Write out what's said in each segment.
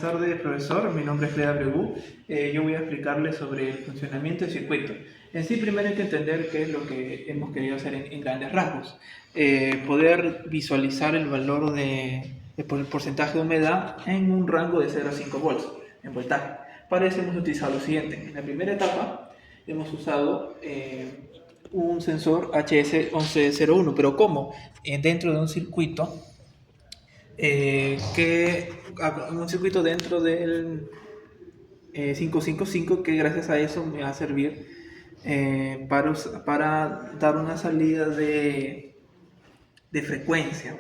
tardes, profesor. Mi nombre es Leda Bregú. Yo voy a explicarles sobre el funcionamiento del circuito. En sí, primero hay que entender qué es lo que hemos querido hacer en grandes rasgos. Poder visualizar el valor el porcentaje de humedad en un rango de 0 a 5 volts en voltaje. Para eso hemos utilizado lo siguiente. En la primera etapa hemos usado un sensor HS1101, pero ¿cómo? Dentro de un circuito un circuito dentro del 555, que gracias a eso me va a servir para dar una salida de frecuencia.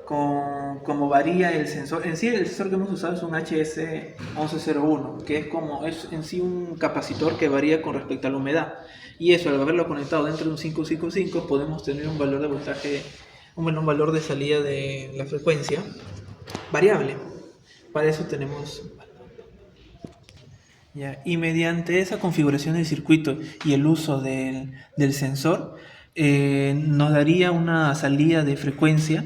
Como varía el sensor, en sí el sensor que hemos usado es un HS1101, que es en sí un capacitor que varía con respecto a la humedad, y eso, al haberlo conectado dentro de un 555, podemos tener un valor de voltaje, un valor de salida de la frecuencia variable. Para eso tenemos ya, y mediante esa configuración del circuito y el uso del sensor, nos daría una salida de frecuencia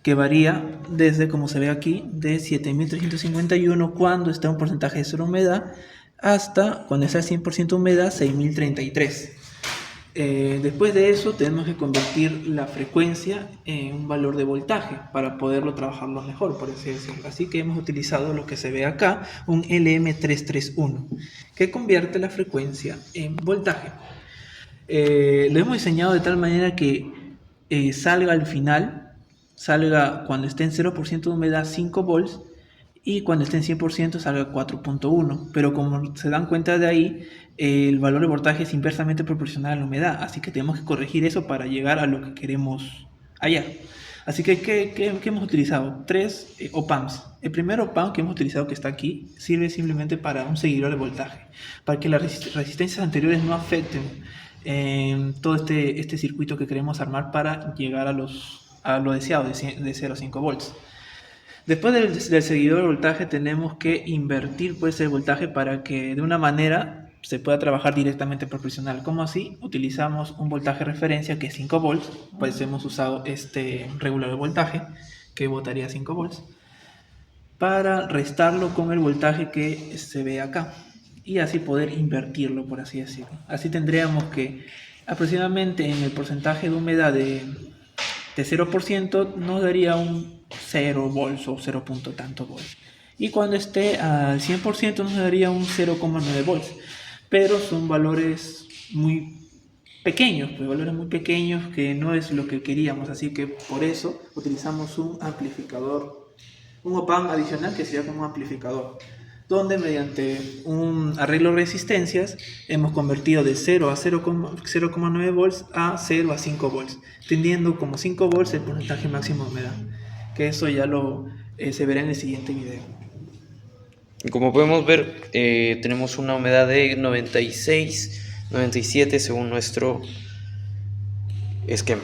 que varía desde, como se ve aquí, de 7351 cuando está un porcentaje de cero humedad, hasta cuando está 100% humedad, 6033. Después de eso tenemos que convertir la frecuencia en un valor de voltaje para poderlo trabajarlo mejor, por así decirlo. Así que hemos utilizado lo que se ve acá, un LM331, que convierte la frecuencia en voltaje. Lo hemos diseñado de tal manera que salga al final, salga cuando esté en 0% de humedad 5 volts, y cuando esté en 100% salga 4.1, pero como se dan cuenta de ahí, el valor de voltaje es inversamente proporcional a la humedad, así que tenemos que corregir eso para llegar a lo que queremos hallar. Así que, ¿qué hemos utilizado? Tres op-amps. El primer op-amp que hemos utilizado, que está aquí, sirve simplemente para un seguidor de voltaje, para que las resistencias anteriores no afecten todo este circuito que queremos armar para llegar a lo deseado de 0 a 5 volts. Después del seguidor de voltaje tenemos que invertir pues el voltaje para que de una manera se pueda trabajar directamente proporcional. ¿Cómo así? Utilizamos un voltaje referencia que es 5 volts, pues hemos usado este regulador de voltaje que botaría 5 volts, para restarlo con el voltaje que se ve acá y así poder invertirlo, por así decirlo. Así tendríamos que aproximadamente en el porcentaje de humedad de 0% nos daría un 0 volts o 0. Tanto volts, y cuando esté al 100% nos daría un 0,9 volts, pero son valores muy pequeños, pues valores muy pequeños que no es lo que queríamos, así que por eso utilizamos un amplificador, un op-amp adicional que sería como un amplificador, donde mediante un arreglo de resistencias hemos convertido de 0 a 0,9 volts a 0 a 5 volts, teniendo como 5 volts el porcentaje máximo de humedad, que eso ya se verá en el siguiente video. Como podemos ver, tenemos una humedad de 96, 97 según nuestro esquema,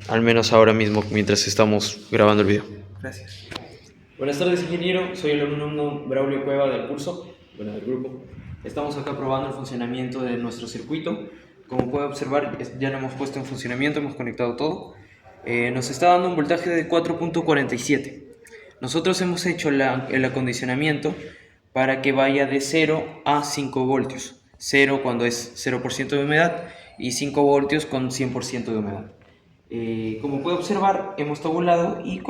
al menos ahora mismo mientras estamos grabando el video. Gracias. Buenas tardes, ingeniero. Soy el alumno Braulio Cueva del curso, del grupo. Estamos acá probando el funcionamiento de nuestro circuito. Como puede observar, ya lo hemos puesto en funcionamiento, hemos conectado todo. Nos está dando un voltaje de 4.47. Nosotros hemos hecho el acondicionamiento para que vaya de 0 a 5 voltios. 0 cuando es 0% de humedad y 5 voltios con 100% de humedad. Como puede observar, hemos tabulado y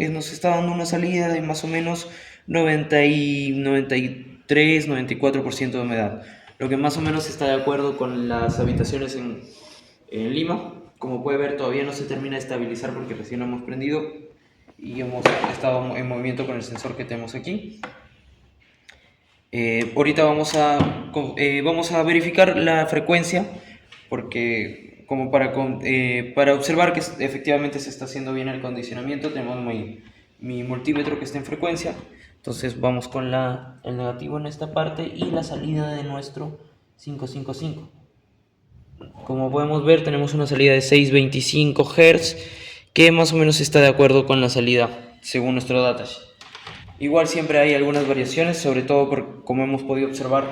nos está dando una salida de más o menos 93, 94% de humedad, lo que más o menos está de acuerdo con las habitaciones en Lima. Como puede ver, todavía no se termina de estabilizar porque recién lo hemos prendido y hemos estado en movimiento con el sensor que tenemos aquí. Ahorita vamos a verificar la frecuencia, porque como para observar que efectivamente se está haciendo bien el acondicionamiento, tenemos mi multímetro que está en frecuencia. Entonces vamos con el negativo en esta parte y la salida de nuestro 555. Como podemos ver, tenemos una salida de 625 Hz, que más o menos está de acuerdo con la salida según nuestro datasheet. Igual siempre hay algunas variaciones, sobre todo como hemos podido observar,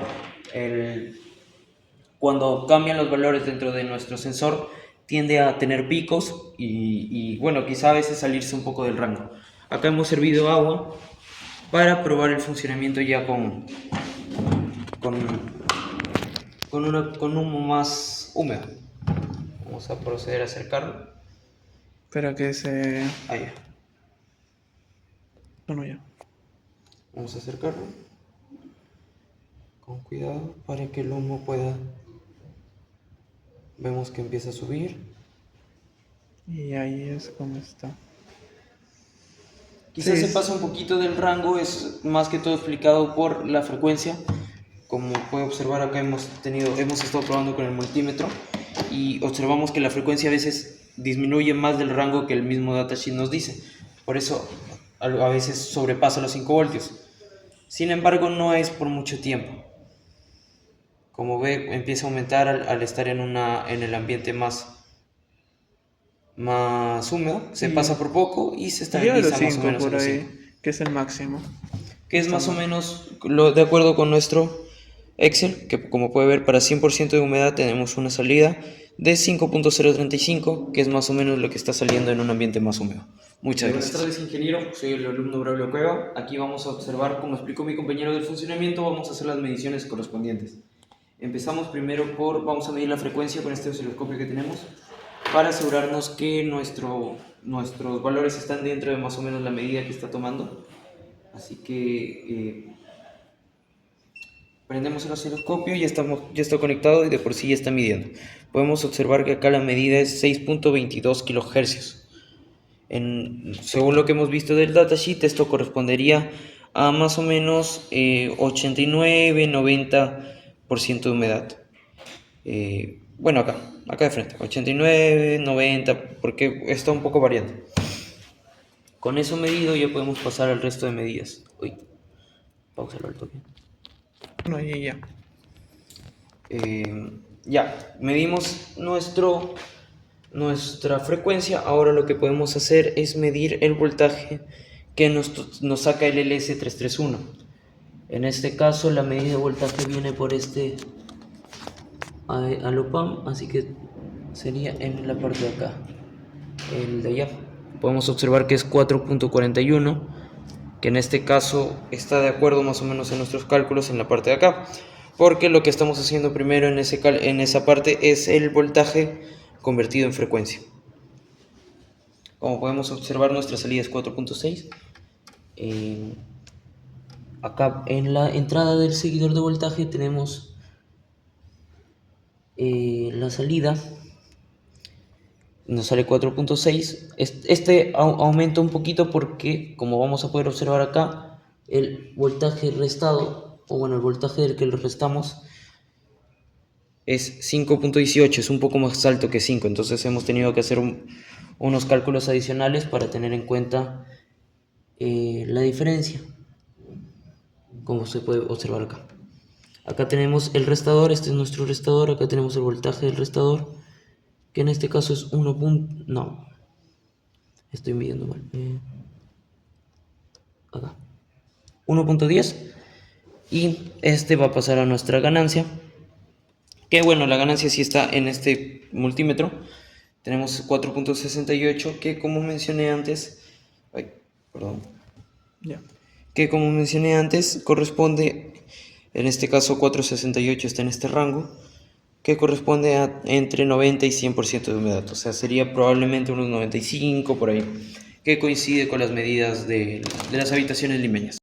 cuando cambian los valores dentro de nuestro sensor tiende a tener picos y bueno, quizá a veces salirse un poco del rango. Acá hemos servido agua para probar el funcionamiento ya con con humo más húmedo. Vamos a proceder a acercarlo. Espera que se... Ahí. No, ya. Vamos a acercarlo con cuidado para que el humo pueda... Vemos que empieza a subir. Y ahí es como está. Quizás Sí. se pasa un poquito del rango, es más que todo explicado por la frecuencia. Como puede observar acá hemos estado probando con el multímetro y observamos que la frecuencia a veces disminuye más del rango que el mismo datasheet nos dice. Por eso a veces sobrepasa los 5 voltios. Sin embargo, no es por mucho tiempo. Como ve, empieza a aumentar al estar en el ambiente más húmedo. Se pasa por poco y se Llega a los estabiliza más o 5 menos en por los ahí, 5. que es el máximo. Que es más o menos de acuerdo con nuestro Excel, que como puede ver para 100% de humedad tenemos una salida de 5.035, que es más o menos lo que está saliendo en un ambiente más húmedo. Muchas gracias. Buenas tardes, ingeniero. Soy el alumno Braulio Cueva. Aquí vamos a observar, como explicó mi compañero del funcionamiento, vamos a hacer las mediciones correspondientes. Empezamos primero vamos a medir la frecuencia con este osciloscopio que tenemos para asegurarnos que nuestros valores están dentro de más o menos la medida que está tomando. Así que prendemos el osciloscopio y ya está conectado y de por sí ya está midiendo. Podemos observar que acá la medida es 6.22 kHz. Según lo que hemos visto del datasheet, esto correspondería a más o menos 89-90% de humedad. Bueno, acá de frente, 89, 90, porque está un poco variante. Con eso medido ya podemos pasar al resto de medidas. Uy, pausalo al toque. No, ahí ya. Ya, medimos nuestra frecuencia. Ahora lo que podemos hacer es medir el voltaje que nos saca el LS331. En este caso la medida de voltaje viene por este alopam, así que sería en la parte de acá, el de allá. Podemos observar que es 4.41, que en este caso está de acuerdo más o menos en nuestros cálculos en la parte de acá, porque lo que estamos haciendo primero en esa parte es el voltaje convertido en frecuencia. Como podemos observar, nuestra salida es 4.6. Acá en la entrada del seguidor de voltaje tenemos la salida. Nos sale 4.6. Este aumenta un poquito porque, como vamos a poder observar acá, el voltaje restado, o bueno, el voltaje del que le restamos es 5.18, es un poco más alto que 5, entonces hemos tenido que hacer unos cálculos adicionales para tener en cuenta la diferencia, como se puede observar acá. Acá tenemos el restador, este es nuestro restador, acá tenemos el voltaje del restador, que en este caso es 1. No, estoy midiendo mal. Acá 1.10, y este va a pasar a nuestra ganancia, que bueno, la ganancia sí está en este multímetro. Tenemos 4.68, que como mencioné antes, que como mencioné antes corresponde, en este caso 4.68 está en este rango, que corresponde a entre 90 y 100% de humedad, o sea, sería probablemente unos 95 por ahí, que coincide con las medidas de las habitaciones limeñas.